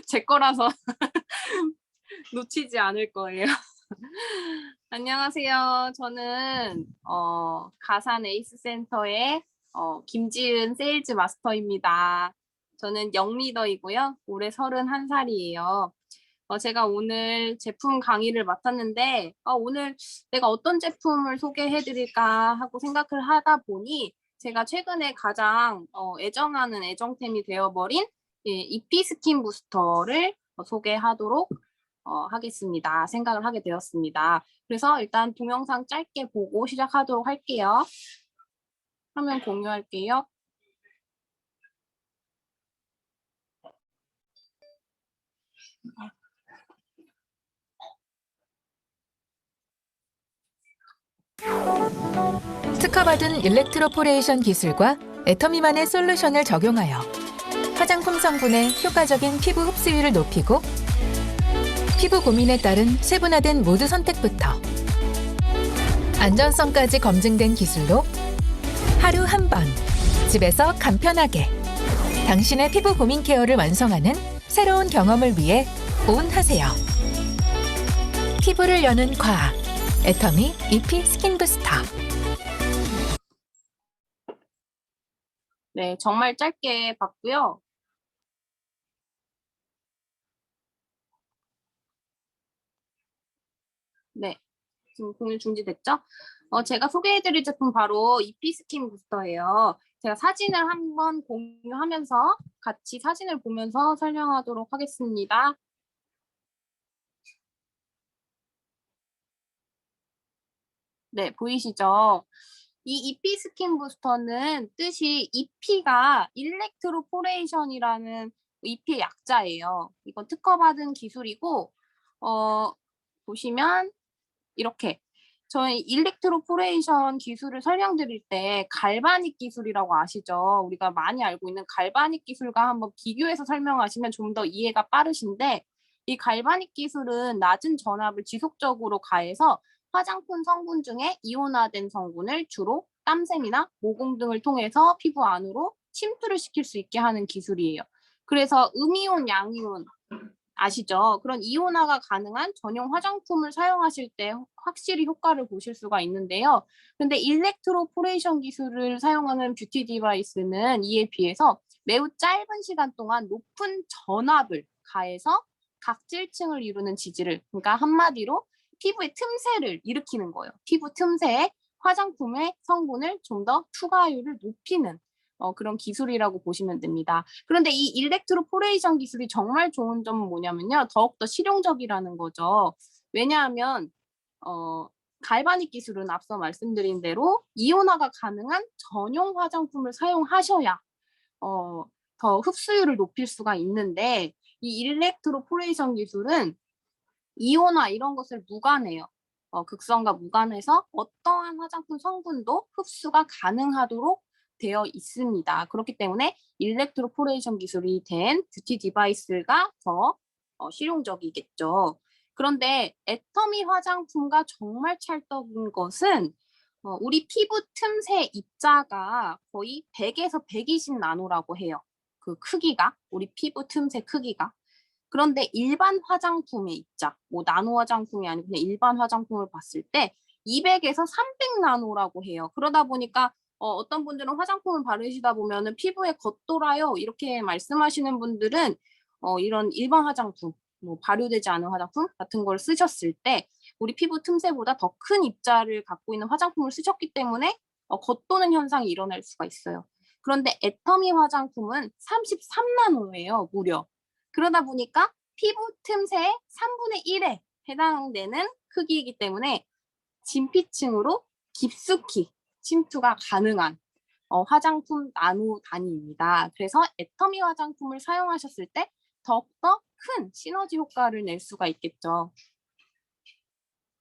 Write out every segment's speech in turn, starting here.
제 거라서 놓치지 않을 거예요. 안녕하세요. 저는 가산 에이스 센터의 김지은 세일즈 마스터입니다. 저는 영리더이고요. 올해 31살이에요. 제가 오늘 제품 강의를 맡았는데 오늘 내가 어떤 제품을 소개해 드릴까 하고 생각을 하다 보니 제가 최근에 가장 애정하는 애정템이 되어버린 이피 스킨 부스터를 소개하도록 하겠습니다. 생각을 하게 되었습니다. 그래서 일단 동영상 짧게 보고 시작하도록 할게요. 화면 공유할게요. 특허받은 일렉트로포레이션 기술과 애터미만의 솔루션을 적용하여 화장품 성분의 효과적인 피부 흡수율을 높이고 피부 고민에 따른 세분화된 모드 선택부터 안전성까지 검증된 기술로 하루 한 번 집에서 간편하게 당신의 피부 고민 케어를 완성하는 새로운 경험을 위해 온하세요. 피부를 여는 과학 애터미 이피 스킨 부스터. 네, 정말 짧게 봤고요. 네, 지금 공유 중지됐죠? 제가 소개해드릴 제품 바로 이피 스킨 부스터예요. 제가 사진을 한번 공유하면서 같이 사진을 보면서 설명하도록 하겠습니다. 네, 보이시죠? 이 이피 스킨 부스터는 뜻이 이피가 일렉트로포레이션이라는 이피의 약자예요. 이건 특허받은 기술이고 보시면 이렇게 저희 일렉트로포레이션 기술을 설명드릴 때 갈바닉 기술이라고 아시죠? 우리가 많이 알고 있는 갈바닉 기술과 한번 비교해서 설명하시면 좀 더 이해가 빠르신데 이 갈바닉 기술은 낮은 전압을 지속적으로 가해서 화장품 성분 중에 이온화된 성분을 주로 땀샘이나 모공 등을 통해서 피부 안으로 침투를 시킬 수 있게 하는 기술이에요. 그래서 음이온, 양이온 아시죠? 그런 이온화가 가능한 전용 화장품을 사용하실 때 확실히 효과를 보실 수가 있는데요. 근데 일렉트로포레이션 기술을 사용하는 뷰티 디바이스는 이에 비해서 매우 짧은 시간 동안 높은 전압을 가해서 각질층을 이루는 지지를, 그러니까 한마디로 피부의 틈새를 일으키는 거예요. 피부 틈새에 화장품의 성분을 좀 더 투과율을 높이는 그런 기술이라고 보시면 됩니다. 그런데 이 일렉트로포레이션 기술이 정말 좋은 점은 뭐냐면요. 더욱더 실용적이라는 거죠. 왜냐하면 갈바닉 기술은 앞서 말씀드린 대로 이온화가 가능한 전용 화장품을 사용하셔야 더 흡수율을 높일 수가 있는데 이 일렉트로포레이션 기술은 이온화 이런 것을 무관해요. 극성과 무관해서 어떠한 화장품 성분도 흡수가 가능하도록 되어 있습니다. 그렇기 때문에 일렉트로포레이션 기술이 된 뷰티 디바이스가 더 실용적이겠죠. 그런데 애터미 화장품과 정말 찰떡인 것은 우리 피부 틈새 입자가 거의 100에서 120 나노라고 해요. 그 크기가, 우리 피부 틈새 크기가. 그런데 일반 화장품의 입자, 뭐 나노 화장품이 아니고 그냥 일반 화장품을 봤을 때 200에서 300 나노라고 해요. 그러다 보니까 어떤 분들은 화장품을 바르시다 보면은 피부에 겉돌아요 이렇게 말씀하시는 분들은 이런 일반 화장품, 뭐 발효되지 않은 화장품 같은 걸 쓰셨을 때 우리 피부 틈새보다 더 큰 입자를 갖고 있는 화장품을 쓰셨기 때문에 겉도는 현상이 일어날 수가 있어요. 그런데 애터미 화장품은 33나노예요, 무려. 그러다 보니까 피부 틈새의 3분의 1에 해당되는 크기이기 때문에 진피층으로 깊숙이 침투가 가능한 화장품 나노 단위입니다. 그래서 애터미 화장품을 사용하셨을 때 더욱더 큰 시너지 효과를 낼 수가 있겠죠.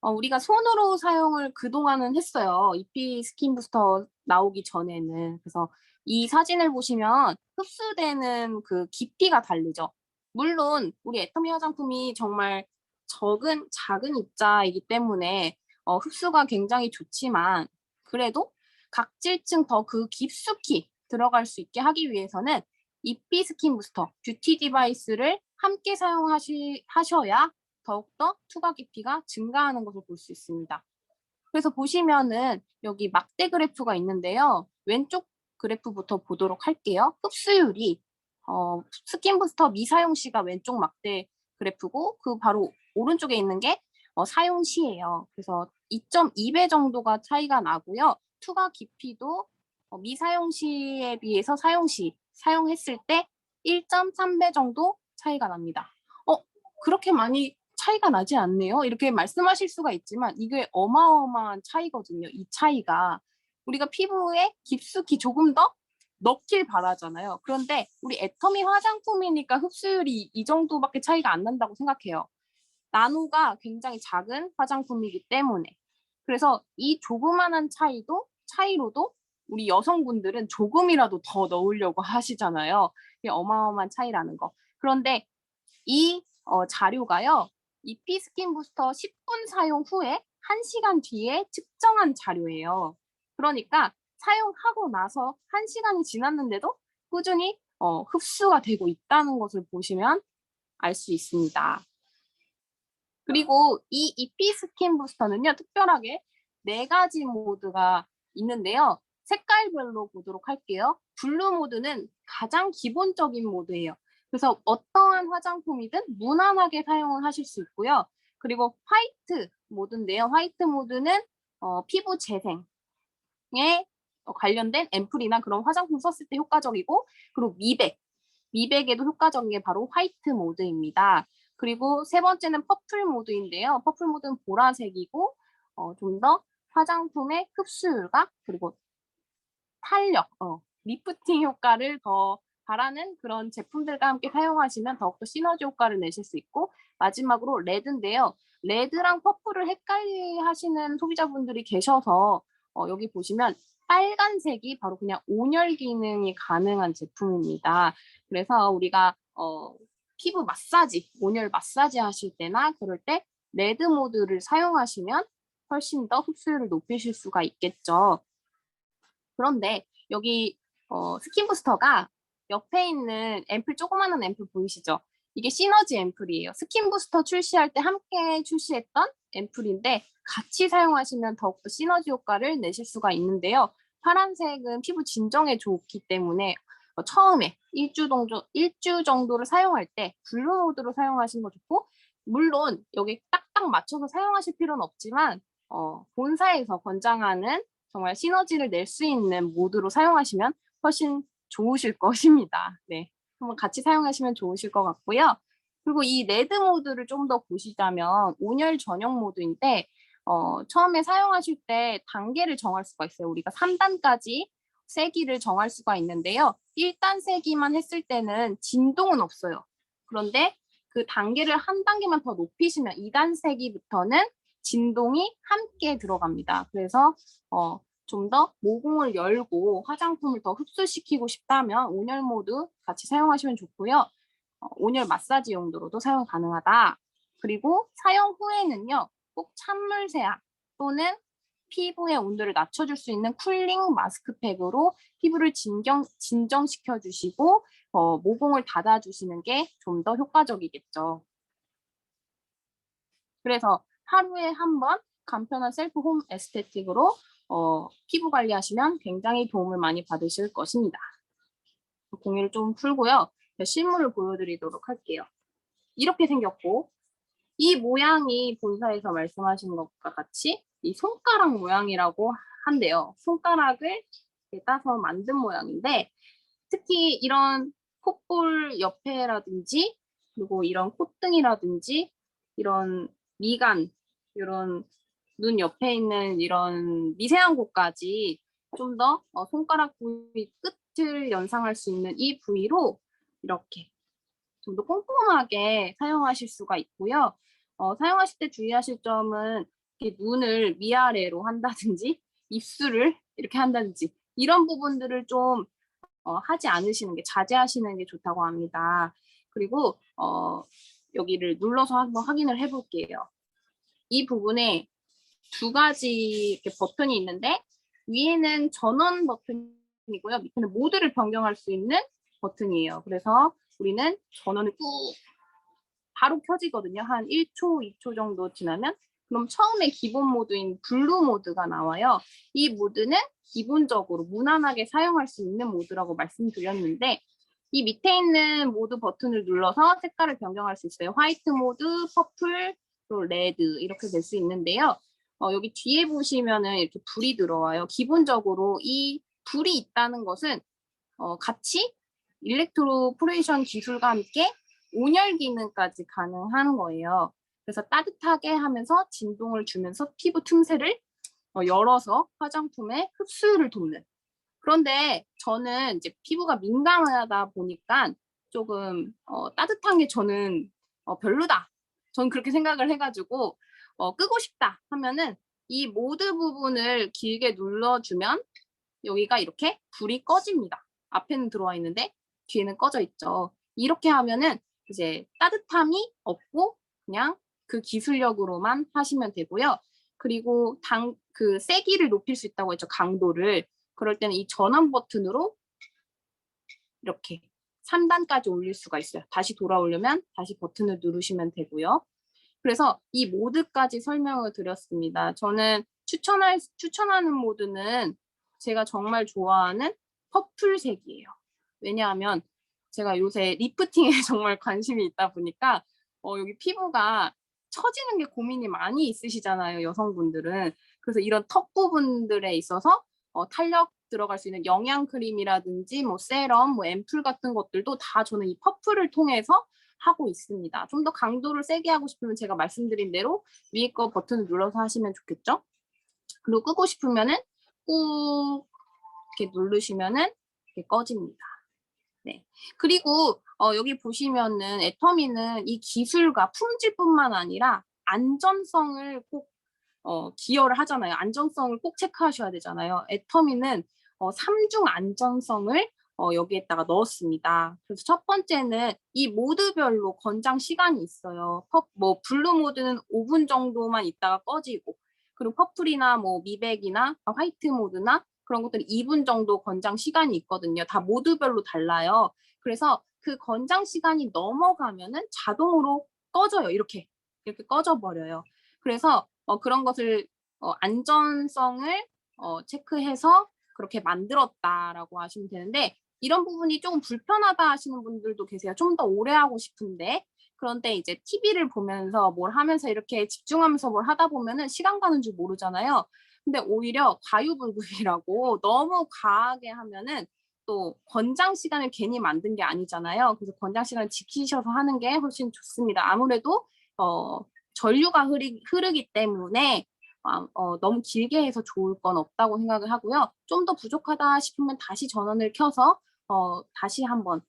우리가 손으로 사용을 그동안은 했어요. 이피 스킨 부스터 나오기 전에는. 그래서 이 사진을 보시면 흡수되는 그 깊이가 다르죠. 물론 우리 애터미 화장품이 정말 작은 입자이기 때문에 흡수가 굉장히 좋지만 그래도 각질층 더 그 깊숙이 들어갈 수 있게 하기 위해서는 이피 스킨 부스터 뷰티 디바이스를 함께 사용하셔야 더욱더 투과 깊이가 증가하는 것을 볼 수 있습니다. 그래서 보시면은 여기 막대 그래프가 있는데요. 왼쪽 그래프부터 보도록 할게요. 흡수율이 스킨부스터 미사용 시가 왼쪽 막대 그래프고 그 바로 오른쪽에 있는 게 사용 시예요. 그래서 2.2배 정도가 차이가 나고요. 투과 깊이도 미사용 시에 비해서 사용 시 사용했을 때 1.3배 정도 차이가 납니다. 그렇게 많이 차이가 나지 않네요. 이렇게 말씀하실 수가 있지만 이게 어마어마한 차이거든요. 이 차이가 우리가 피부에 깊숙이 조금 더 넣길 바라잖아요. 그런데 우리 애터미 화장품이니까 흡수율이 이 정도밖에 차이가 안 난다고 생각해요. 나노가 굉장히 작은 화장품이기 때문에. 그래서 이 조그만한 차이로도 우리 여성분들은 조금이라도 더 넣으려고 하시잖아요. 이게 어마어마한 차이라는 거. 그런데 이 자료가요. 이피 스킨 부스터 10분 사용 후에 1시간 뒤에 측정한 자료예요. 그러니까 사용하고 나서 1시간이 지났는데도 꾸준히 흡수가 되고 있다는 것을 보시면 알 수 있습니다. 그리고 이 이피 스킨 부스터는요. 특별하게 4가지 모드가 있는데요. 색깔별로 보도록 할게요. 블루 모드는 가장 기본적인 모드예요. 그래서 어떠한 화장품이든 무난하게 사용을 하실 수 있고요. 그리고 화이트 모드인데요. 화이트 모드는 피부 재생에 관련된 앰플이나 그런 화장품 썼을 때 효과적이고, 그리고 미백에도 효과적인 게 바로 화이트 모드입니다. 그리고 세 번째는 퍼플 모드인데요. 퍼플 모드는 보라색이고 좀 더 화장품의 흡수율과 그리고 탄력, 리프팅 효과를 더 바라는 그런 제품들과 함께 사용하시면 더욱더 시너지 효과를 내실 수 있고, 마지막으로 레드인데요. 레드랑 퍼플을 헷갈리 하시는 소비자분들이 계셔서 여기 보시면 빨간색이 바로 그냥 온열 기능이 가능한 제품입니다. 그래서 우리가 피부 마사지, 온열 마사지 하실 때나 그럴 때 레드 모드를 사용하시면 훨씬 더 흡수율을 높이실 수가 있겠죠. 그런데 여기 스킨 부스터가 옆에 있는 앰플, 조그마한 앰플 보이시죠? 이게 시너지 앰플이에요. 스킨 부스터 출시할 때 함께 출시했던 앰플인데 같이 사용하시면 더욱더 시너지 효과를 내실 수가 있는데요. 파란색은 피부 진정에 좋기 때문에 처음에 일주 정도를 사용할 때 블루 모드로 사용하시는 거 좋고, 물론 여기 딱딱 맞춰서 사용하실 필요는 없지만 본사에서 권장하는 정말 시너지를 낼 수 있는 모드로 사용하시면 훨씬 좋으실 것입니다. 네, 한번 같이 사용하시면 좋으실 것 같고요. 그리고 이 레드 모드를 좀 더 보시자면 온열 전용 모드인데 처음에 사용하실 때 단계를 정할 수가 있어요. 우리가 3단까지 세기를 정할 수가 있는데요. 1단 세기만 했을 때는 진동은 없어요. 그런데 그 단계를 한 단계만 더 높이시면 2단 세기부터는 진동이 함께 들어갑니다. 그래서 좀 더 모공을 열고 화장품을 더 흡수시키고 싶다면 온열 모드 같이 사용하시면 좋고요. 온열 마사지 용도로도 사용 가능하다. 그리고 사용 후에는요, 꼭 찬물 세안 또는 피부의 온도를 낮춰줄 수 있는 쿨링 마스크팩으로 피부를 진정시켜 주시고 모공을 닫아주시는 게 좀 더 효과적이겠죠. 그래서 하루에 한 번 간편한 셀프 홈 에스테틱으로 피부 관리하시면 굉장히 도움을 많이 받으실 것입니다. 공유를 좀 풀고요. 실물을 보여드리도록 할게요. 이렇게 생겼고, 이 모양이 본사에서 말씀하신 것과 같이 이 손가락 모양이라고 한대요. 손가락을 따서 만든 모양인데, 특히 이런 콧볼 옆에라든지 그리고 이런 콧등이라든지 이런 미간, 이런 눈 옆에 있는 이런 미세한 곳까지 좀 더 손가락 부위 끝을 연상할 수 있는 이 부위로 이렇게 좀 더 꼼꼼하게 사용하실 수가 있고요. 사용하실 때 주의하실 점은 이렇게 눈을 위아래로 한다든지 입술을 이렇게 한다든지 이런 부분들을 좀 하지 않으시는 게, 자제하시는 게 좋다고 합니다. 그리고 여기를 눌러서 한번 확인을 해볼게요. 이 부분에 2가지 이렇게 버튼이 있는데 위에는 전원 버튼이고요. 밑에는 모드를 변경할 수 있는 버튼이에요. 그래서 우리는 전원을 꾹 바로 켜지거든요. 한 1초, 2초 정도 지나면. 그럼 처음에 기본 모드인 블루 모드가 나와요. 이 모드는 기본적으로 무난하게 사용할 수 있는 모드라고 말씀드렸는데 이 밑에 있는 모드 버튼을 눌러서 색깔을 변경할 수 있어요. 화이트 모드, 퍼플, 그리고 레드 이렇게 될 수 있는데요. 여기 뒤에 보시면은 이렇게 불이 들어와요. 기본적으로 이 불이 있다는 것은 같이 일렉트로포레이션 기술과 함께 온열 기능까지 가능한 거예요. 그래서 따뜻하게 하면서 진동을 주면서 피부 틈새를 열어서 화장품의 흡수를 돕는. 그런데 저는 이제 피부가 민감하다 보니까 조금 따뜻한 게 저는 별로다. 저는 그렇게 생각을 해가지고 끄고 싶다 하면은 이 모드 부분을 길게 눌러주면 여기가 이렇게 불이 꺼집니다. 앞에는 들어와 있는데 뒤에는 꺼져 있죠. 이렇게 하면은 이제 따뜻함이 없고 그냥 그 기술력으로만 하시면 되고요. 그리고 그 세기를 높일 수 있다고 했죠. 강도를. 그럴 때는 이 전원 버튼으로 이렇게 3단까지 올릴 수가 있어요. 다시 돌아오려면 다시 버튼을 누르시면 되고요. 그래서 이 모드까지 설명을 드렸습니다. 저는 추천하는 모드는 제가 정말 좋아하는 퍼플색이에요. 왜냐하면 제가 요새 리프팅에 정말 관심이 있다 보니까 여기 피부가 처지는 게 고민이 많이 있으시잖아요, 여성분들은. 그래서 이런 턱 부분들에 있어서 탄력 들어갈 수 있는 영양 크림이라든지 뭐 세럼, 뭐 앰플 같은 것들도 다 저는 이 퍼플을 통해서 하고 있습니다. 좀 더 강도를 세게 하고 싶으면 제가 말씀드린 대로 위에 거 버튼을 눌러서 하시면 좋겠죠? 그리고 끄고 싶으면은 꾹 이렇게 누르시면은 이렇게 꺼집니다. 네. 그리고 여기 보시면은 애터미는 이 기술과 품질뿐만 아니라 안전성을 꼭 기여를 하잖아요. 안전성을 꼭 체크하셔야 되잖아요. 애터미는 3중 안전성을 여기에다가 넣었습니다. 그래서 첫 번째는 이 모드별로 권장 시간이 있어요. 뭐 블루 모드는 5분 정도만 있다가 꺼지고, 그리고 퍼플이나 뭐 미백이나 화이트 모드나 그런 것들이 2분 정도 권장 시간이 있거든요. 다 모드별로 달라요. 그래서 그 권장 시간이 넘어가면은 자동으로 꺼져요. 이렇게 꺼져 버려요. 그래서 그런 것을 안전성을 체크해서 그렇게 만들었다라고 하시면 되는데 이런 부분이 조금 불편하다 하시는 분들도 계세요. 좀 더 오래 하고 싶은데 그런데 이제 TV를 보면서 뭘 하면서 이렇게 집중하면서 뭘 하다 보면은 시간 가는 줄 모르잖아요. 근데 오히려 과유불급이라고 너무 과하게 하면은 또 권장 시간을 괜히 만든 게 아니잖아요. 그래서 권장 시간을 지키셔서 하는 게 훨씬 좋습니다. 아무래도 전류가 흐르기 때문에 너무 길게 해서 좋을 건 없다고 생각을 하고요. 좀 더 부족하다 싶으면 다시 전원을 켜서 다시 한번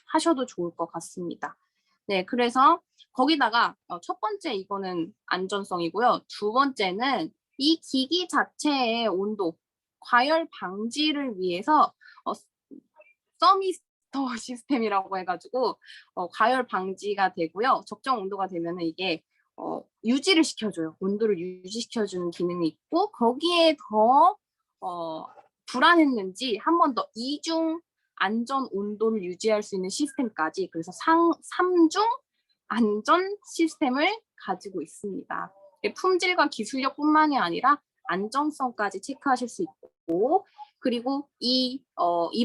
하셔도 좋을 것 같습니다. 네, 그래서 거기다가 첫 번째 이거는 안전성이고요. 두 번째는 이 기기 자체의 온도, 과열 방지를 위해서 서미스터 시스템이라고 해가지고 과열 방지가 되고요. 적정 온도가 되면은 이게 유지를 시켜줘요. 온도를 유지시켜주는 기능이 있고 거기에 더 불안했는지 한 번 더 이중 안전 온도를 유지할 수 있는 시스템까지 그래서 3중 안전 시스템을 가지고 있습니다. 품질과 기술력뿐만이 아니라 안정성까지 체크하실 수 있고 그리고 이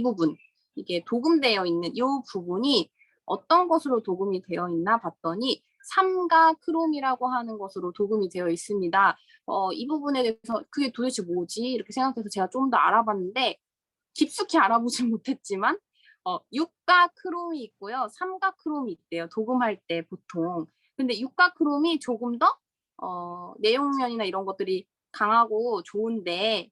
부분 이게 도금되어 있는 이 부분이 어떤 것으로 도금이 되어 있나 봤더니 삼가 크롬이라고 하는 것으로 도금이 되어 있습니다. 이 부분에 대해서 그게 도대체 뭐지? 이렇게 생각해서 제가 좀 더 알아봤는데 깊숙이 알아보진 못했지만 육가 크롬이 있고요. 삼가 크롬이 있대요. 도금할 때 보통. 근데 육가 크롬이 조금 더 내용면이나 이런 것들이 강하고 좋은데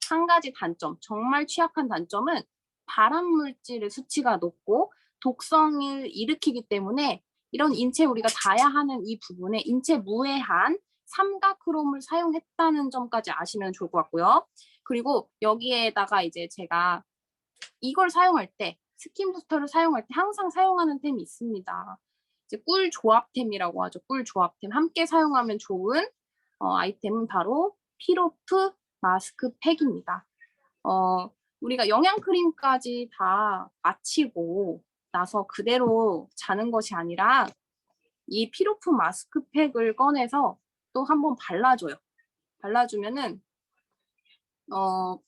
한 가지 단점, 정말 취약한 단점은 발암 물질의 수치가 높고 독성을 일으키기 때문에 이런 인체 우리가 닿아야 하는 이 부분에 인체 무해한 삼각크롬을 사용했다는 점까지 아시면 좋을 것 같고요. 그리고 여기에다가 이제 제가 이걸 사용할 때 스킨 부스터를 사용할 때 항상 사용하는 템이 있습니다. 이제 꿀 조합템이라고 하죠. 꿀 조합템 함께 사용하면 좋은 아이템은 바로 피로프 마스크팩입니다. 우리가 영양크림까지 다 마치고 나서 그대로 자는 것이 아니라 이 피로프 마스크팩을 꺼내서 또 한번 발라줘요. 발라주면은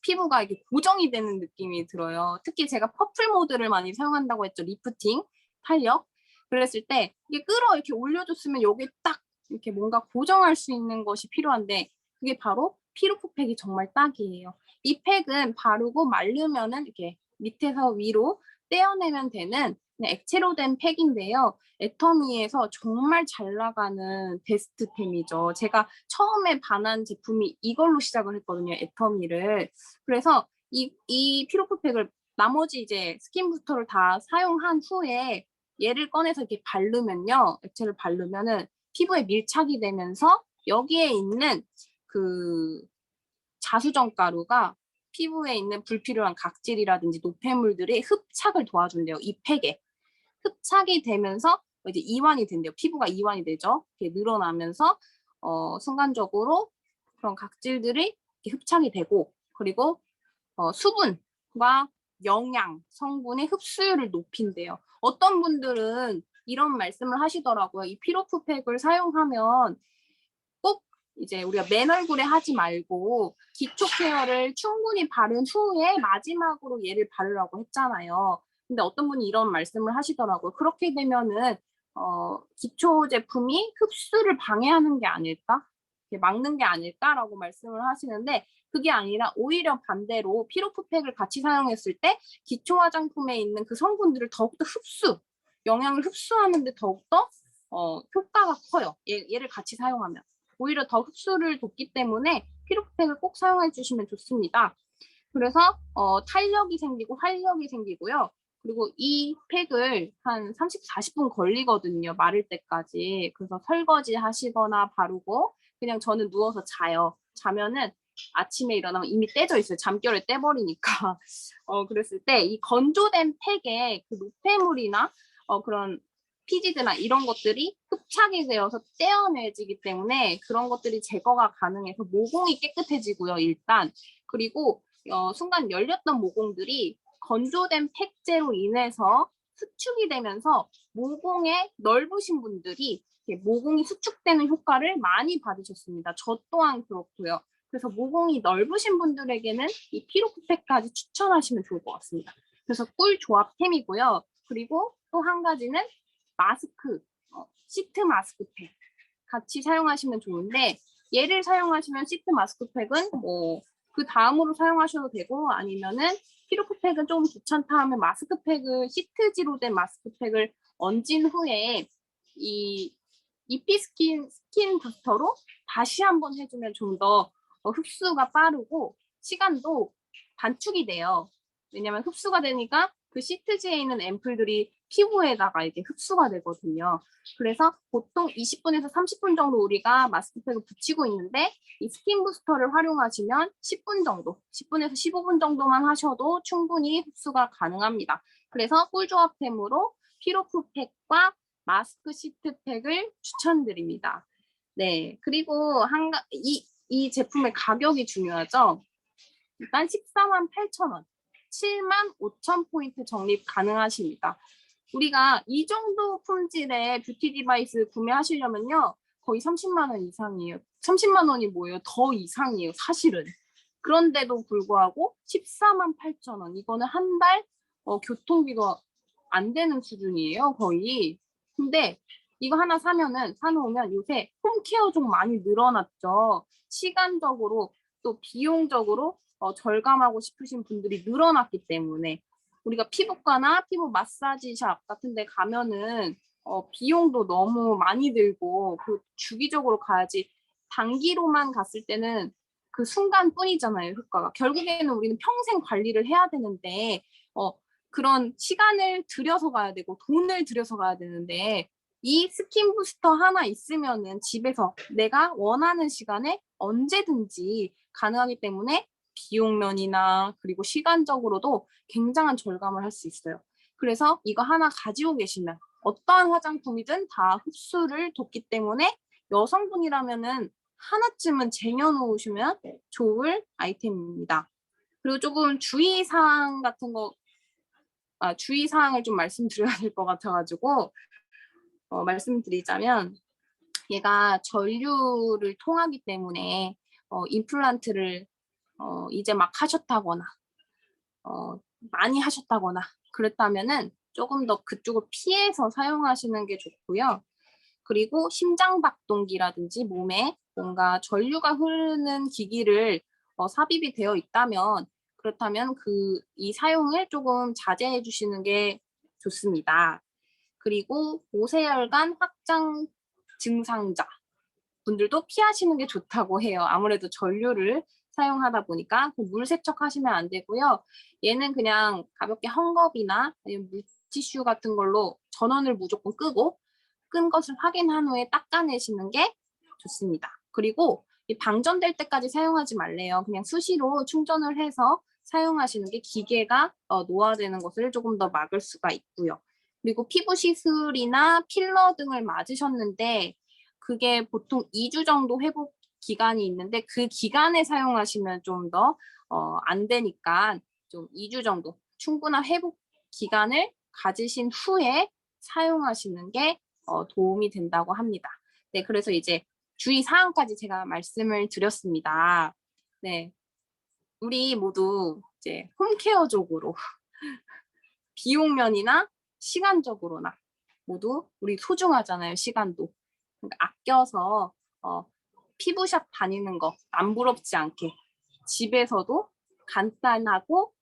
피부가 이렇게 고정이 되는 느낌이 들어요. 특히 제가 퍼플 모드를 많이 사용한다고 했죠. 리프팅, 탄력. 그랬을 때 이게 이렇게 올려줬으면 여기 딱 이렇게 뭔가 고정할 수 있는 것이 필요한데 그게 바로 피로프 팩이 정말 딱이에요. 이 팩은 바르고 마르면은 이렇게 밑에서 위로 떼어내면 되는 그냥 액체로 된 팩인데요. 애터미에서 정말 잘 나가는 베스트템이죠. 제가 처음에 반한 제품이 이걸로 시작을 했거든요. 애터미를. 그래서 이 피로프 팩을 나머지 이제 스킨 부스터를 다 사용한 후에 얘를 꺼내서 이렇게 바르면요. 액체를 바르면은 피부에 밀착이 되면서 여기에 있는 그 자수정 가루가 피부에 있는 불필요한 각질이라든지 노폐물들의 흡착을 도와준대요. 이 팩에. 흡착이 되면서 이제 이완이 된대요. 피부가 이완이 되죠. 이렇게 늘어나면서 순간적으로 그런 각질들이 이렇게 흡착이 되고 그리고 수분과 영양, 성분의 흡수율을 높인대요. 어떤 분들은 이런 말씀을 하시더라고요. 이 피로프 팩을 사용하면 꼭 이제 우리가 맨 얼굴에 하지 말고 기초 케어를 충분히 바른 후에 마지막으로 얘를 바르라고 했잖아요. 근데 어떤 분이 이런 말씀을 하시더라고요. 그렇게 되면은 기초 제품이 흡수를 방해하는 게 아닐까? 막는 게 아닐까라고 말씀을 하시는데 그게 아니라 오히려 반대로 피로프팩을 같이 사용했을 때 기초 화장품에 있는 그 성분들을 더욱더 영양을 흡수하는 데 더욱더 효과가 커요. 얘를 같이 사용하면. 오히려 더 흡수를 돕기 때문에 피로프팩을 꼭 사용해 주시면 좋습니다. 그래서 탄력이 생기고 활력이 생기고요. 그리고 이 팩을 한 30, 40분 걸리거든요. 마를 때까지. 그래서 설거지 하시거나 바르고 그냥 저는 누워서 자요. 자면은 아침에 일어나면 이미 떼져 있어요. 잠결에 떼버리니까. 그랬을 때 이 건조된 팩에 그 노폐물이나 그런 피지드나 이런 것들이 흡착이 되어서 떼어내지기 때문에 그런 것들이 제거가 가능해서 모공이 깨끗해지고요. 일단. 그리고 순간 열렸던 모공들이 건조된 팩제로 인해서 수축이 되면서 모공에 넓으신 분들이 모공이 수축되는 효과를 많이 받으셨습니다. 저 또한 그렇고요. 그래서 모공이 넓으신 분들에게는 이 피로프팩까지 추천하시면 좋을 것 같습니다. 그래서 꿀 조합템이고요. 그리고 또 한 가지는 마스크, 시트 마스크팩 같이 사용하시면 좋은데 얘를 사용하시면 시트 마스크팩은 그 다음으로 사용하셔도 되고 아니면은 피로프팩은 좀 귀찮다 하면 마스크팩을 시트지로 된 마스크팩을 얹은 후에 이 이피 스킨 부스터로 다시 한번 해주면 좀 더 흡수가 빠르고 시간도 단축이 돼요. 왜냐면 흡수가 되니까 그 시트지에 있는 앰플들이 피부에다가 이게 흡수가 되거든요. 그래서 보통 20분에서 30분 정도 우리가 마스크팩을 붙이고 있는데 이 스킨 부스터를 활용하시면 10분 정도, 10분에서 15분 정도만 하셔도 충분히 흡수가 가능합니다. 그래서 꿀조합템으로 피로프팩과 마스크 시트팩을 추천드립니다. 네, 그리고 이 제품의 가격이 중요하죠. 일단 14만 8천 원, 7만 5천 포인트 적립 가능하십니다. 우리가 이 정도 품질의 뷰티 디바이스 구매하시려면요. 거의 30만 원 이상이에요. 30만 원이 뭐예요? 더 이상이에요, 사실은. 그런데도 불구하고 14만 8천 원. 이거는 한 달 교통비가 안 되는 수준이에요, 거의. 근데 이거 하나 사놓으면 요새 홈케어 좀 많이 늘어났죠. 시간적으로 또 비용적으로 절감하고 싶으신 분들이 늘어났기 때문에 우리가 피부과나 피부 마사지샵 같은 데 가면은 비용도 너무 많이 들고 그 주기적으로 가야지 단기로만 갔을 때는 그 순간뿐이잖아요, 효과가. 결국에는 우리는 평생 관리를 해야 되는데 그런 시간을 들여서 가야 되고 돈을 들여서 가야 되는데 이 스킨 부스터 하나 있으면은 집에서 내가 원하는 시간에 언제든지 가능하기 때문에 비용 면이나 그리고 시간적으로도 굉장한 절감을 할 수 있어요. 그래서 이거 하나 가지고 계시면 어떠한 화장품이든 다 흡수를 돕기 때문에 여성분이라면은 하나쯤은 쟁여놓으시면 좋을 아이템입니다. 그리고 조금 주의사항 같은 거, 주의사항을 좀 말씀드려야 될 것 같아가지고 말씀드리자면 얘가 전류를 통하기 때문에 임플란트를 이제 막 하셨다거나 많이 하셨다거나 그랬다면은 조금 더 그쪽을 피해서 사용하시는 게 좋고요. 그리고 심장박동기라든지 몸에 뭔가 전류가 흐르는 기기를 삽입이 되어 있다면 그렇다면 이 사용을 조금 자제해 주시는 게 좋습니다. 그리고 모세혈관 확장 증상자 분들도 피하시는 게 좋다고 해요. 아무래도 전류를 사용하다 보니까 물 세척하시면 안 되고요. 얘는 그냥 가볍게 헝겊이나 아니면 물티슈 같은 걸로 전원을 무조건 끄고 끈 것을 확인한 후에 닦아내시는 게 좋습니다. 그리고 방전될 때까지 사용하지 말래요. 그냥 수시로 충전을 해서 사용하시는 게 기계가 노화되는 것을 조금 더 막을 수가 있고요. 그리고 피부 시술이나 필러 등을 맞으셨는데 그게 보통 2주 정도 회복 기간이 있는데 그 기간에 사용하시면 좀 더 안 되니까 좀 2주 정도 충분한 회복 기간을 가지신 후에 사용하시는 게 도움이 된다고 합니다. 네, 그래서 이제 주의 사항까지 제가 말씀을 드렸습니다. 네, 우리 모두 이제 홈케어적으로 비용 면이나 시간적으로나 모두 우리 소중하잖아요, 시간도. 그러니까 아껴서 피부샵 다니는 거 남부럽지 않게 집에서도 간단하고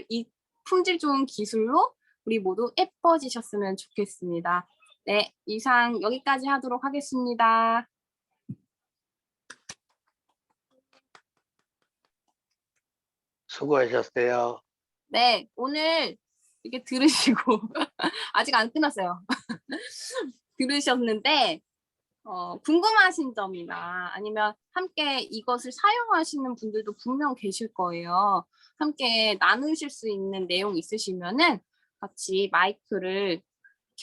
이 품질 좋은 기술로 우리 모두 예뻐지셨으면 좋겠습니다. 네, 이상 여기까지 하도록 하겠습니다. 수고하셨어요. 네, 오늘 이렇게 들으시고 아직 안 끝났어요. 들으셨는데 궁금하신 점이나 아니면 함께 이것을 사용하시는 분들도 분명 계실 거예요. 함께 나누실 수 있는 내용 있으시면은 같이 마이크를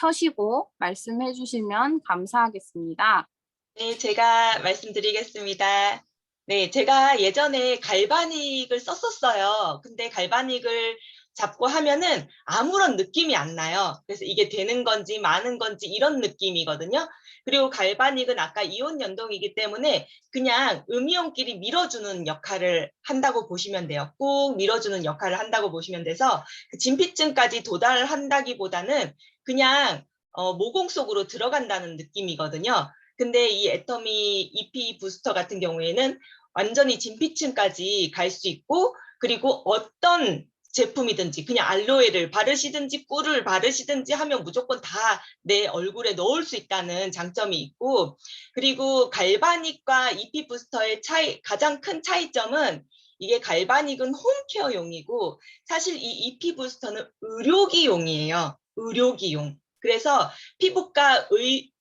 켜시고 말씀해 주시면 감사하겠습니다. 네, 제가 말씀드리겠습니다. 네, 제가 예전에 갈바닉을 썼었어요. 근데 갈바닉을 잡고 하면은 아무런 느낌이 안 나요. 그래서 이게 되는 건지 마는 건지 이런 느낌이거든요. 그리고 갈바닉은 아까 이온 연동이기 때문에 그냥 음이온끼리 밀어주는 역할을 한다고 보시면 돼요. 꾹 밀어주는 역할을 한다고 보시면 돼서 그 진피층까지 도달한다기보다는 그냥 모공 속으로 들어간다는 느낌이거든요. 근데 이 애터미 EP 부스터 같은 경우에는 완전히 진피층까지 갈 수 있고, 그리고 어떤 제품이든지 그냥 알로에를 바르시든지 꿀을 바르시든지 하면 무조건 다 내 얼굴에 넣을 수 있다는 장점이 있고, 그리고 갈바닉과 EP 부스터의 가장 큰 차이점은 이게 갈바닉은 홈케어용이고 사실 이 EP 부스터는 의료기용이에요. 의료기용. 그래서 피부과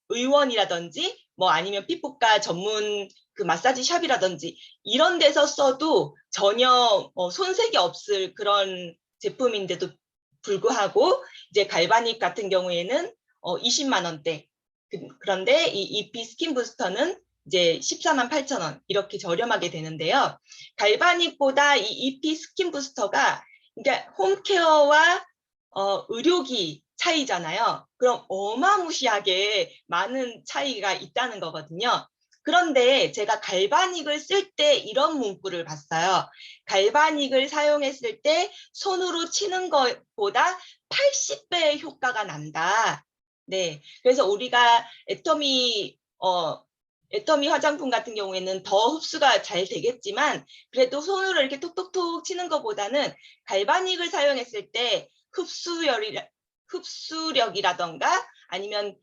의원이라든지 뭐 아니면 피부과 전문 그 마사지 샵이라든지 이런 데서 써도 전혀 손색이 없을 그런 제품인데도 불구하고 이제 갈바닉 같은 경우에는 20만 원대. 그런데 이 EP 스킨 부스터는 이제 14만 8천 원 이렇게 저렴하게 되는데요. 갈바닉보다 이 EP 스킨 부스터가 그러니까 홈케어와 의료기 차이잖아요. 그럼 어마무시하게 많은 차이가 있다는 거거든요. 그런데 제가 갈바닉을 쓸 때 이런 문구를 봤어요. 갈바닉을 사용했을 때 손으로 치는 것보다 80배의 효과가 난다. 네, 그래서 우리가 애터미 화장품 같은 경우에는 더 흡수가 잘 되겠지만 그래도 손으로 이렇게 톡톡톡 치는 것보다는 갈바닉을 사용했을 때 흡수력이라던가 아니면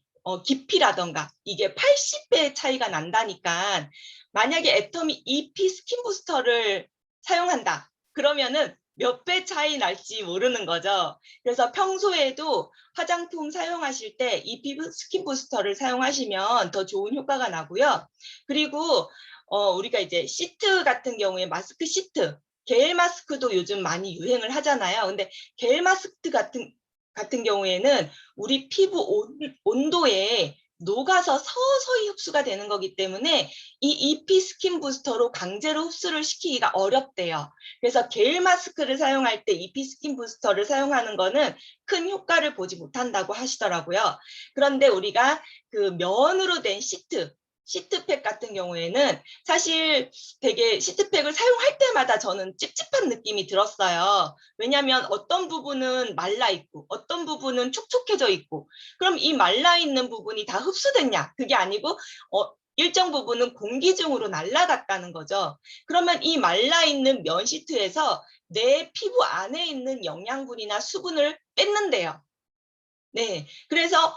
깊이라던가 이게 80배의 차이가 난다니까. 만약에 애터미 EP 스킨 부스터를 사용한다 그러면은 몇 배 차이 날지 모르는 거죠. 그래서 평소에도 화장품 사용하실 때 EP 스킨 부스터를 사용하시면 더 좋은 효과가 나고요. 그리고 우리가 이제 시트 같은 경우에 마스크 시트, 겔 마스크도 요즘 많이 유행을 하잖아요. 근데 겔 마스크 같은 경우에는 우리 피부 온도에 녹아서 서서히 흡수가 되는 거기 때문에 이 EP 스킨 부스터로 강제로 흡수를 시키기가 어렵대요. 그래서 겔 마스크를 사용할 때 EP 스킨 부스터를 사용하는 거는 큰 효과를 보지 못한다고 하시더라고요. 그런데 우리가 그 면으로 된 시트팩 같은 경우에는 사실 되게 시트팩을 사용할 때마다 저는 찝찝한 느낌이 들었어요. 왜냐하면 어떤 부분은 말라 있고 어떤 부분은 촉촉해져 있고, 그럼 이 말라 있는 부분이 다 흡수됐냐? 그게 아니고 일정 부분은 공기 중으로 날아갔다는 거죠. 그러면 이 말라 있는 면 시트에서 내 피부 안에 있는 영양분이나 수분을 뺐는데요. 네, 그래서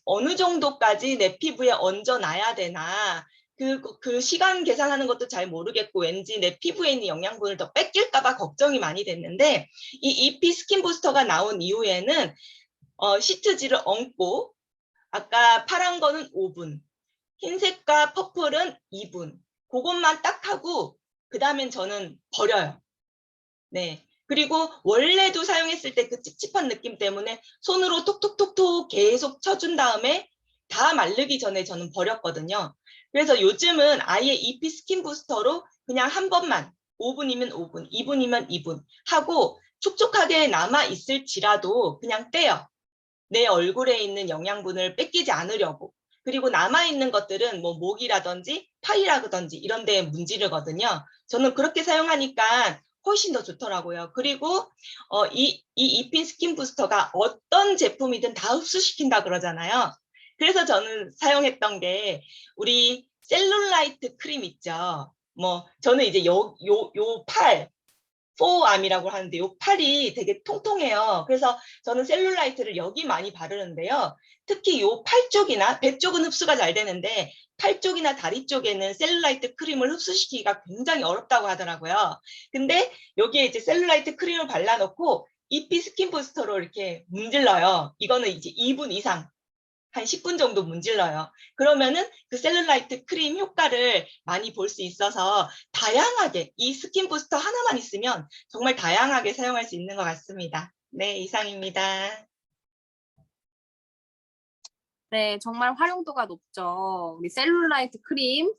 어느 정도까지 내 피부에 얹어놔야 되나, 그 시간 계산하는 것도 잘 모르겠고 왠지 내 피부에 있는 영양분을 더 뺏길까 봐 걱정이 많이 됐는데, 이 EP 스킨 부스터가 나온 이후에는 시트지를 얹고, 아까 파란 거는 5분, 흰색과 퍼플은 2분, 그것만 딱 하고 그 다음엔 저는 버려요. 네. 그리고 원래도 사용했을 때 그 찝찝한 느낌 때문에 손으로 톡톡톡톡 계속 쳐준 다음에 다 마르기 전에 저는 버렸거든요. 그래서 요즘은 아예 EP 스킨 부스터로 그냥 한 번만 5분이면 5분, 2분이면 2분 하고 촉촉하게 남아있을지라도 그냥 떼요. 내 얼굴에 있는 영양분을 뺏기지 않으려고. 그리고 남아있는 것들은 뭐 목이라든지 팔이라든지 이런 데에 문지르거든요. 저는 그렇게 사용하니까 훨씬 더 좋더라고요. 그리고 이 EP 스킨 부스터가 어떤 제품이든 다 흡수시킨다 그러잖아요. 그래서 저는 사용했던 게 우리 셀룰라이트 크림 있죠. 뭐 저는 이제 요 팔, 포암이라고 하는데 요 팔이 되게 통통해요. 그래서 저는 셀룰라이트를 여기 많이 바르는데요. 특히 요 팔 쪽이나 배 쪽은 흡수가 잘 되는데 팔 쪽이나 다리 쪽에는 셀룰라이트 크림을 흡수시키기가 굉장히 어렵다고 하더라고요. 근데 여기에 이제 셀룰라이트 크림을 발라놓고 EP 스킨 부스터로 이렇게 문질러요. 이거는 이제 2분 이상 한 10분 정도 문질러요. 그러면은 그 셀룰라이트 크림 효과를 많이 볼 수 있어서 다양하게 이 스킨 부스터 하나만 있으면 정말 다양하게 사용할 수 있는 것 같습니다. 네, 이상입니다. 네, 정말 활용도가 높죠. 우리 셀룰라이트 크림,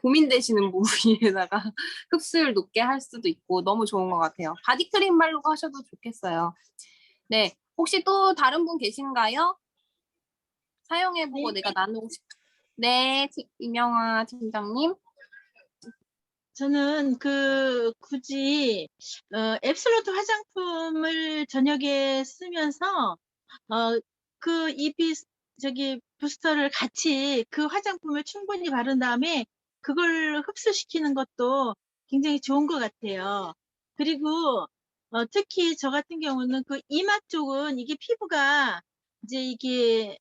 고민되시는 부위에다가 흡수율 높게 할 수도 있고 너무 좋은 것 같아요. 바디크림 바르고 하셔도 좋겠어요. 네, 혹시 또 다른 분 계신가요? 사용해보고 내가 나누고 싶. 네, 이명아 팀장님. 저는 굳이 앱솔루트 화장품을 저녁에 쓰면서 그 EP 부스터를 같이 그 화장품을 충분히 바른 다음에 그걸 흡수시키는 것도 굉장히 좋은 것 같아요. 그리고 특히 저 같은 경우는 그 이마 쪽은 이게 피부가 이제 이게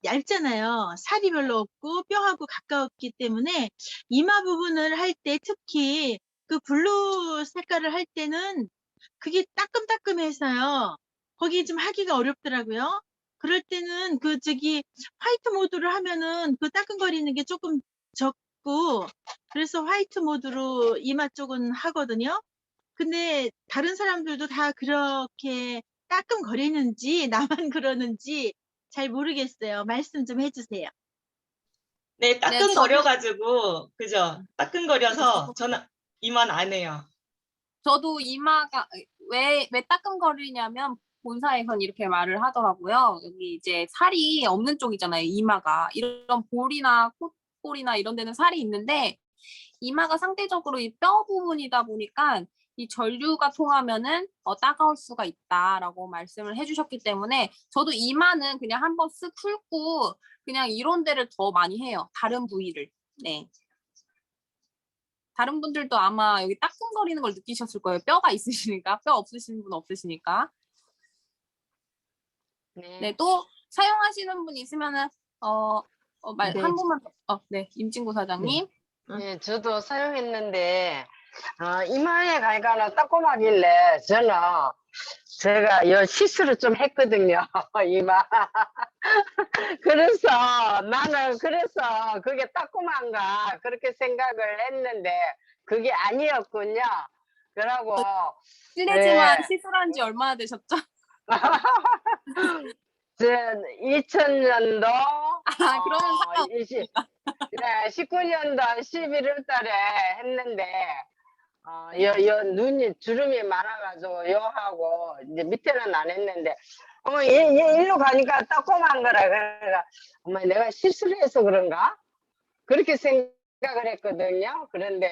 얇잖아요. 살이 별로 없고 뼈하고 가까웠기 때문에 이마 부분을 할 때 특히 그 블루 색깔을 할 때는 그게 따끔따끔해서요. 거기 좀 하기가 어렵더라고요. 그럴 때는 화이트 모드를 하면은 그 따끔거리는 게 조금 적고, 그래서 화이트 모드로 이마 쪽은 하거든요. 근데 다른 사람들도 다 그렇게 따끔거리는지 나만 그러는지 잘 모르겠어요. 말씀 좀 해주세요. 네, 네, 저도, 따끔거려가지고, 그죠? 따끔거려서 저는 이만 안 해요. 저도 이마가 왜 따끔거리냐면 본사에선 이렇게 말을 하더라고요. 여기 이제 살이 없는 쪽이잖아요. 이마가 이런 볼이나 콧볼이나 이런 데는 살이 있는데 이마가 상대적으로 이 뼈 부분이다 보니까 이 전류가 통하면은 따가울 수가 있다라고 말씀을 해주셨기 때문에 저도 이마는 그냥 한번 쓱 훑고 그냥 이런 데를 더 많이 해요. 다른 부위를. 네. 다른 분들도 아마 여기 따끔거리는 걸 느끼셨을 거예요. 뼈가 있으시니까. 뼈 없으신 분 없으시니까. 네, 또 사용하시는 분 있으면은 네. 한 분만 더. 네, 임진구 사장님. 네, 저도 사용했는데 이마에 가니까 따끔하길래 저는 제가 요 시술을 좀 했거든요. 이마. 그래서 나는 그게 따끔한가 그렇게 생각을 했는데 그게 아니었군요. 그러고 실례지만 네. 시술한 지 얼마나 되셨죠? 2000년도 그러면 상관. 19년도 11월 달에 했는데 요 눈이 주름이 많아가지고 요 하고 이제 밑에는 안 했는데 얘 일로 가니까 따끔한 거라 그래가 엄마 내가 실수를 해서 그런가? 그렇게 생각을 했거든요. 그런데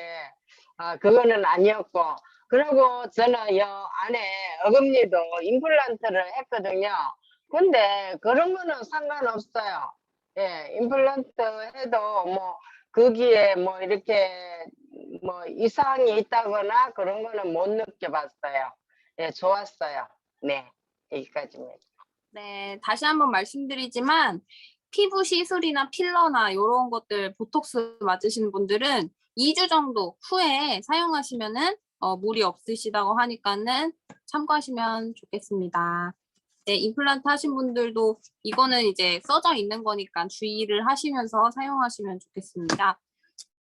그거는 아니었고 그리고 저는 요 안에 어금니도 임플란트를 했거든요. 근데 그런 거는 상관없어요. 예, 임플란트 해도 뭐 거기에 뭐 이렇게 뭐 이상이 있다거나 그런 거는 못 느껴봤어요. 예, 좋았어요. 네, 여기까지입니다. 네, 다시 한번 말씀드리지만 피부 시술이나 필러나 이런 것들 보톡스 맞으시는 분들은 2주 정도 후에 사용하시면은 무리 없으시다고 하니까는 참고하시면 좋겠습니다. 네, 임플란트 하신 분들도 이거는 이제 써져 있는 거니까 주의를 하시면서 사용하시면 좋겠습니다.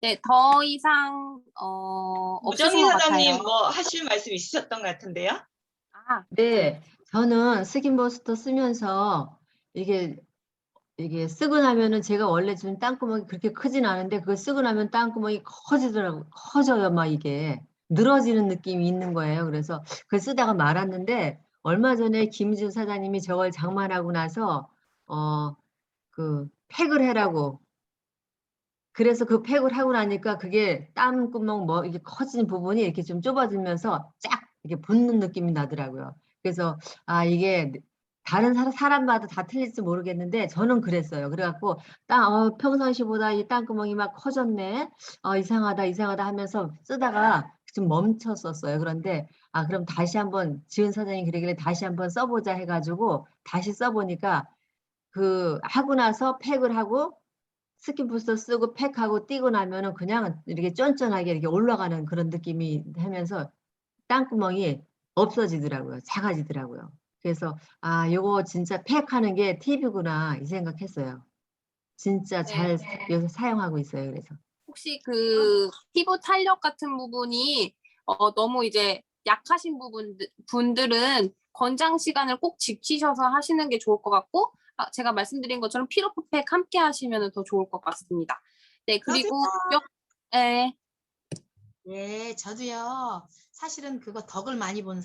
네, 더 이상 없으신 무정희 것 사장님 같아요. 뭐 하실 말씀 있으셨던 것 같은데요? 네, 저는 스킨버스터 쓰면서 이게 쓰고 나면은 제가 원래 지금 땅구멍이 그렇게 크진 않은데 그거 쓰고 나면 땅구멍이 커져요. 막 이게 늘어지는 느낌이 있는 거예요. 그래서 그걸 쓰다가 말았는데 얼마 전에 김지은 사장님이 저걸 장만하고 나서 그 팩을 해라고 그래서 그 팩을 하고 나니까 그게 땀구멍 뭐 이게 커진 부분이 이렇게 좀 좁아지면서 쫙 이렇게 붓는 느낌이 나더라고요. 그래서 이게 다른 사람마다 다 틀릴지 모르겠는데 저는 그랬어요. 그래갖고 평상시보다 이 땀구멍이 막 커졌네. 이상하다 하면서 쓰다가 좀 멈췄었어요. 그런데 그럼 다시 한번 지은 사장님 그러길래 다시 한번 써보자 해가지고 다시 써보니까 그 하고 나서 팩을 하고 스킨부스터 쓰고 팩하고 띄고 나면은 그냥 이렇게 쫀쫀하게 이렇게 올라가는 그런 느낌이 하면서 땅구멍이 없어지더라고요. 작아지더라고요. 그래서 요거 진짜 팩하는 게 팁이구나 이 생각했어요. 진짜 잘 요새 사용하고 있어요. 그래서 혹시 그 피부 탄력 같은 부분이 너무 이제 약하신 분들은 권장 시간을 꼭 지키셔서 하시는 게 좋을 것 같고 제가 말씀드린 것처럼 피로포팩 함께 하시면 더 좋을 것 같습니다. 네, 그리고 네. 네, 저도요. 사실은 그거 덕을 많이 본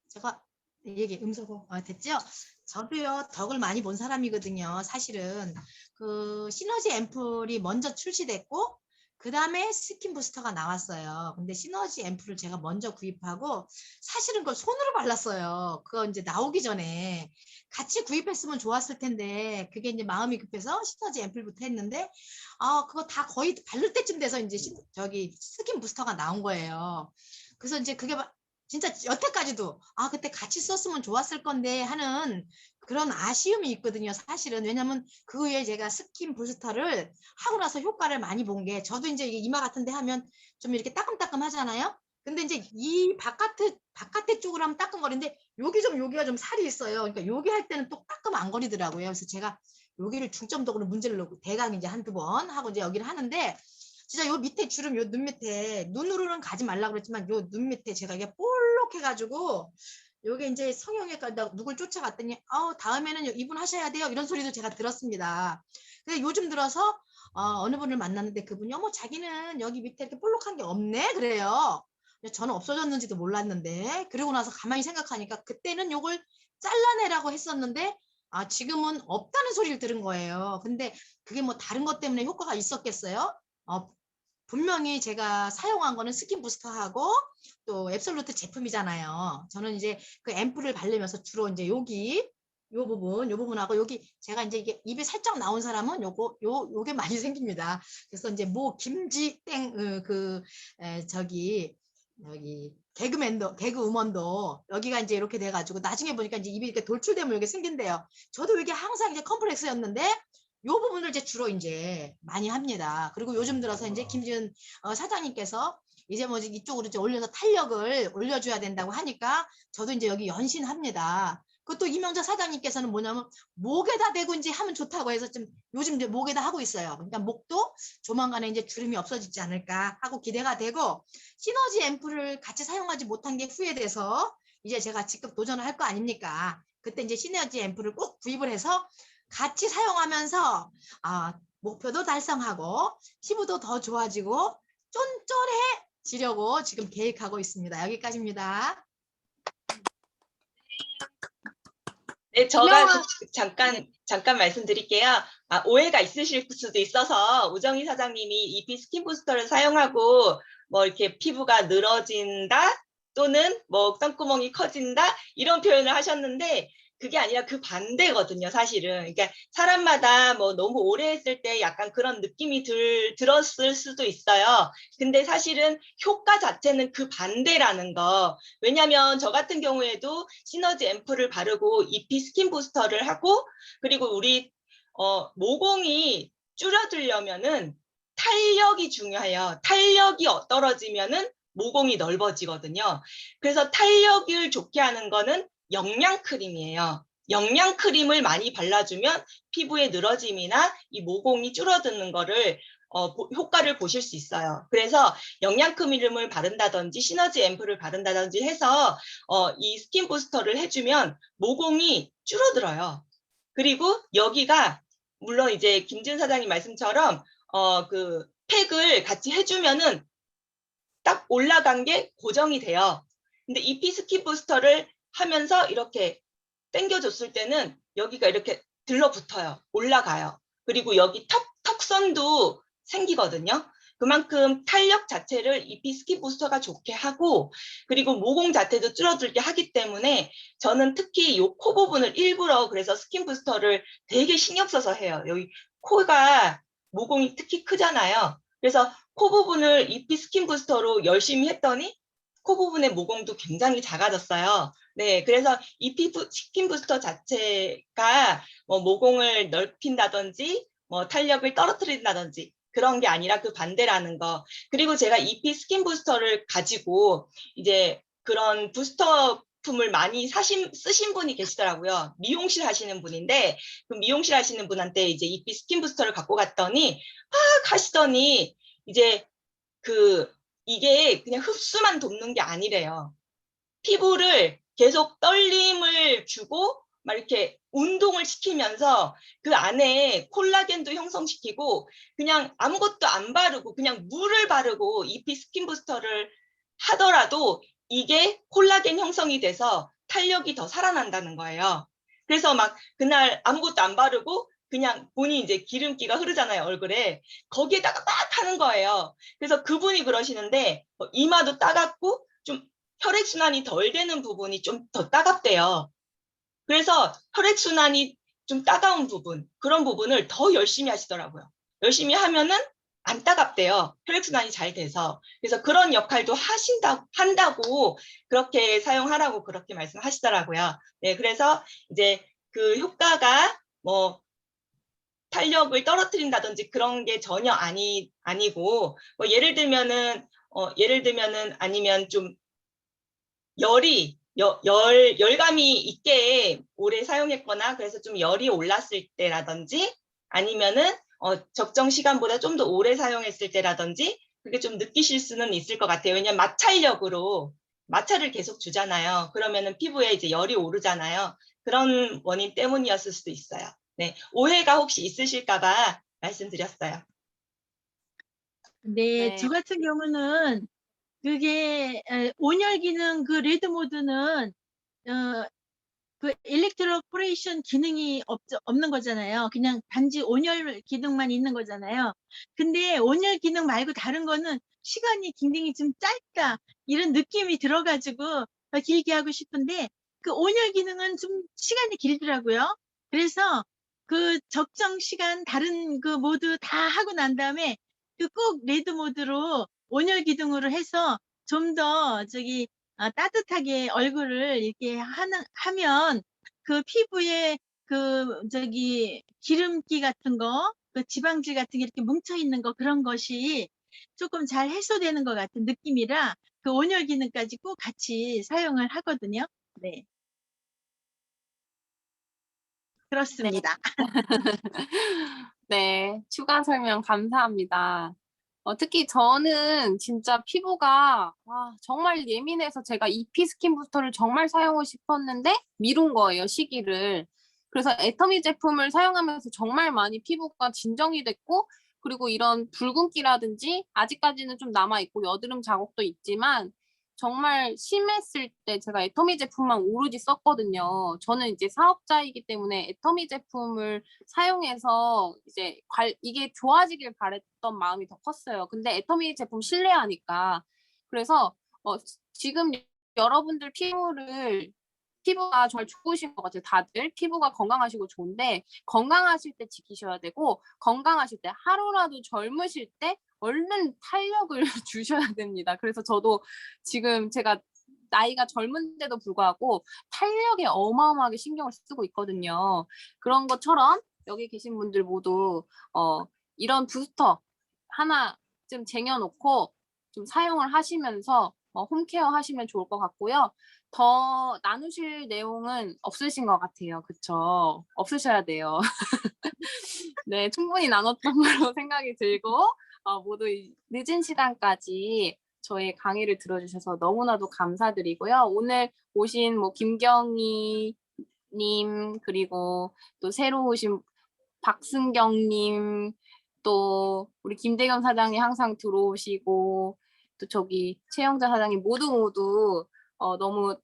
제가 얘기 음소거 됐죠? 저도요 덕을 많이 본 사람이거든요. 사실은 그 시너지 앰플이 먼저 출시됐고 그 다음에 스킨 부스터가 나왔어요. 근데 시너지 앰플을 제가 먼저 구입하고 사실은 그걸 손으로 발랐어요. 그거 이제 나오기 전에 같이 구입했으면 좋았을 텐데 그게 이제 마음이 급해서 시너지 앰플부터 했는데 그거 다 거의 바를 때쯤 돼서 이제 저기 스킨 부스터가 나온 거예요. 그래서 이제 그게 진짜 여태까지도 그때 같이 썼으면 좋았을 건데 하는 그런 아쉬움이 있거든요. 사실은 왜냐면 그 후에 제가 스킨 부스터를 하고 나서 효과를 많이 본 게 저도 이제 이마 같은 데 하면 좀 이렇게 따끔따끔 하잖아요. 근데 이제 이 바깥에 쪽으로 하면 따끔거리는데 여기가 좀 살이 있어요. 그러니까 여기 할 때는 또 따끔 안 거리더라고요. 그래서 제가 여기를 중점적으로 문제를 놓고 대강 이제 한두 번 하고 이제 여기를 하는데 진짜 요 밑에 주름 요 눈 밑에 눈으로는 가지 말라고 그랬지만 요 눈 밑에 제가 이게 볼록해가지고 요게 이제 성형외과 누굴 쫓아갔더니 다음에는 이분 하셔야 돼요 이런 소리도 제가 들었습니다. 근데 요즘 들어서 어느 분을 만났는데 그분이 자기는 여기 밑에 이렇게 볼록한 게 없네 그래요. 저는 없어졌는지도 몰랐는데 그러고 나서 가만히 생각하니까 그때는 요걸 잘라내라고 했었는데 지금은 없다는 소리를 들은 거예요. 근데 그게 뭐 다른 것 때문에 효과가 있었겠어요? 분명히 제가 사용한 거는 스킨 부스터하고 또 앱솔루트 제품이잖아요. 저는 이제 그 앰플을 바르면서 주로 이제 여기 요 부분하고 여기 제가 이제 이게 입이 살짝 나온 사람은 요게 많이 생깁니다. 그래서 이제 김지땡 저기 여기 개그우먼도 여기가 이제 이렇게 돼가지고 나중에 보니까 이제 입이 이렇게 돌출되면 이게 생긴대요. 저도 이게 항상 이제 컴플렉스였는데 요 부분을 이제 주로 이제 많이 합니다. 그리고 요즘 들어서 이제 김지은 사장님께서 이제 뭐 이쪽으로 이제 올려서 탄력을 올려줘야 된다고 하니까 저도 이제 여기 연신합니다. 그것도 이명자 사장님께서는 뭐냐면 목에다 대고 이제 하면 좋다고 해서 좀 요즘 이제 목에다 하고 있어요. 그러니까 목도 조만간에 이제 주름이 없어지지 않을까 하고 기대가 되고 시너지 앰플을 같이 사용하지 못한 게 후회돼서 이제 제가 직접 도전을 할 거 아닙니까? 그때 이제 시너지 앰플을 꼭 구입을 해서 같이 사용하면서 목표도 달성하고 피부도 더 좋아지고 쫀쫀해지려고 지금 계획하고 있습니다. 여기까지입니다. 네, 제가 잠깐 말씀드릴게요. 오해가 있으실 수도 있어서 우정희 사장님이 EP 스킨 부스터를 사용하고 뭐 이렇게 피부가 늘어진다 또는 뭐 땀구멍이 커진다 이런 표현을 하셨는데 그게 아니라 그 반대거든요, 사실은. 그러니까 사람마다 뭐 너무 오래 했을 때 약간 그런 느낌이 들었을 수도 있어요. 근데 사실은 효과 자체는 그 반대라는 거. 왜냐면 저 같은 경우에도 시너지 앰플을 바르고 EP 스킨 부스터를 하고 그리고 우리 모공이 줄어들려면은 탄력이 중요해요. 탄력이 떨어지면은 모공이 넓어지거든요. 그래서 탄력을 좋게 하는 거는 영양 크림이에요. 영양 크림을 많이 발라주면 피부의 늘어짐이나 이 모공이 줄어드는 거를 효과를 보실 수 있어요. 그래서 영양 크림을 바른다든지 시너지 앰플을 바른다든지 해서 이 스킨 부스터를 해주면 모공이 줄어들어요. 그리고 여기가 물론 이제 김지은 사장님 말씀처럼 그 팩을 같이 해주면은 딱 올라간 게 고정이 돼요. 근데 EP 스킨 부스터를 하면서 이렇게 당겨줬을 때는 여기가 이렇게 들러붙어요. 올라가요. 그리고 여기 턱선도 생기거든요. 그만큼 탄력 자체를 EP 스킨 부스터가 좋게 하고 그리고 모공 자체도 줄어들게 하기 때문에 저는 특히 이 코 부분을 일부러 그래서 스킨 부스터를 되게 신경 써서 해요. 여기 코가 모공이 특히 크잖아요. 그래서 코 부분을 EP 스킨 부스터로 열심히 했더니 코 부분의 모공도 굉장히 작아졌어요. 네, 그래서 EP 스킨 부스터 자체가 뭐 모공을 넓힌다든지 뭐 탄력을 떨어뜨린다든지 그런 게 아니라 그 반대라는 거. 그리고 제가 EP 스킨 부스터를 가지고 이제 그런 부스터 품을 많이 쓰신 분이 계시더라고요. 미용실 하시는 분인데 그 미용실 하시는 분한테 이제 EP 스킨 부스터를 갖고 갔더니 막 하시더니 이제 이게 그냥 흡수만 돕는 게 아니래요. 피부를 계속 떨림을 주고 막 이렇게 운동을 시키면서 그 안에 콜라겐도 형성시키고 그냥 아무것도 안 바르고 그냥 물을 바르고 EP 스킨 부스터를 하더라도 이게 콜라겐 형성이 돼서 탄력이 더 살아난다는 거예요. 그래서 막 그날 아무것도 안 바르고 그냥 본인 이제 기름기가 흐르잖아요, 얼굴에. 거기에다가 막 하는 거예요. 그래서 그분이 그러시는데 이마도 따갑고 좀 혈액순환이 덜 되는 부분이 좀 더 따갑대요. 그래서 혈액순환이 좀 따가운 부분, 그런 부분을 더 열심히 하시더라고요. 열심히 하면은 안 따갑대요. 혈액순환이 잘 돼서. 그래서 그런 역할도 한다고 그렇게 사용하라고 그렇게 말씀하시더라고요. 네, 그래서 이제 그 효과가 뭐 탄력을 떨어뜨린다든지 그런 게 전혀 아니고 뭐 예를 들면은 아니면 좀 열감이 있게 오래 사용했거나 그래서 좀 열이 올랐을 때라든지 아니면은 적정 시간보다 좀 더 오래 사용했을 때라든지 그게 좀 느끼실 수는 있을 것 같아요. 왜냐면 마찰력으로 마찰을 계속 주잖아요. 그러면은 피부에 이제 열이 오르잖아요. 그런 원인 때문이었을 수도 있어요. 네, 오해가 혹시 있으실까봐 말씀드렸어요. 네, 네. 저 같은 경우는 그게 온열 기능 그 레드 모드는 그 일렉트로포레이션 기능이 없는 거잖아요. 그냥 단지 온열 기능만 있는 거잖아요. 근데 온열 기능 말고 다른 거는 시간이 굉장히 좀 짧다 이런 느낌이 들어가지고 더 길게 하고 싶은데 그 온열 기능은 좀 시간이 길더라고요. 그래서 그 적정 시간 다른 그 모드 다 하고 난 다음에 그 꼭 레드 모드로 온열 기능으로 해서 좀 더 따뜻하게 얼굴을 이렇게 하면 그 피부에 기름기 같은 거, 그 지방질 같은 게 이렇게 뭉쳐 있는 거 그런 것이 조금 잘 해소되는 것 같은 느낌이라 그 온열 기능까지 꼭 같이 사용을 하거든요. 네. 그렇습니다. 네, 추가 설명 감사합니다. 특히 저는 진짜 피부가 정말 예민해서 제가 EP 스킨 부스터를 정말 사용하고 싶었는데 미룬 거예요, 시기를. 그래서 애터미 제품을 사용하면서 정말 많이 피부가 진정이 됐고, 그리고 이런 붉은기라든지 아직까지는 좀 남아있고 여드름 자국도 있지만 정말 심했을 때 제가 애터미 제품만 오로지 썼거든요. 저는 이제 사업자이기 때문에 애터미 제품을 사용해서 이제 이게 좋아지길 바랬던 마음이 더 컸어요. 근데 애터미 제품 신뢰하니까. 그래서 지금 여러분들 피부가 정말 좋으신 것 같아요. 다들 피부가 건강하시고 좋은데 건강하실 때 지키셔야 되고 건강하실 때 하루라도 젊으실 때 얼른 탄력을 주셔야 됩니다. 그래서 저도 지금 제가 나이가 젊은데도 불구하고 탄력에 어마어마하게 신경을 쓰고 있거든요. 그런 것처럼 여기 계신 분들 모두 이런 부스터 하나 좀 쟁여놓고 좀 사용을 하시면서 홈케어 하시면 좋을 것 같고요. 더 나누실 내용은 없으신 것 같아요. 그쵸? 없으셔야 돼요. 네, 충분히 나눴던 걸로 생각이 들고 모두 늦은 시간까지 저의 강의를 들어주셔서 너무나도 감사드리고요. 오늘 오신 김경희 님 그리고 또 새로 오신 박승경 님 또 우리 김대겸 사장님 항상 들어오시고 또 저기 최영자 사장님 모두 너무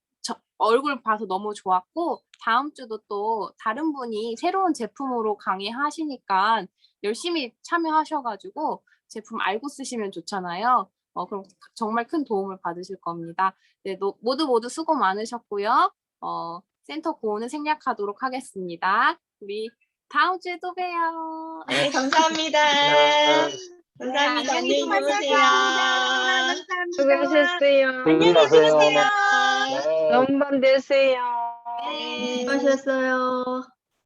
얼굴 봐서 너무 좋았고 다음 주도 또 다른 분이 새로운 제품으로 강의하시니까 열심히 참여하셔가지고 제품 알고 쓰시면 좋잖아요. 그럼 정말 큰 도움을 받으실 겁니다. 네, 모두 수고 많으셨고요. 센터 고온을 생략하도록 하겠습니다. 우리 다음 주에 또 봬요. 네, 감사합니다. 감사합니다. 안녕히 주무세요. 수고하셨어요. 안녕히 주무세요. 좋은 밤 되세요. 네. 수고하셨어요.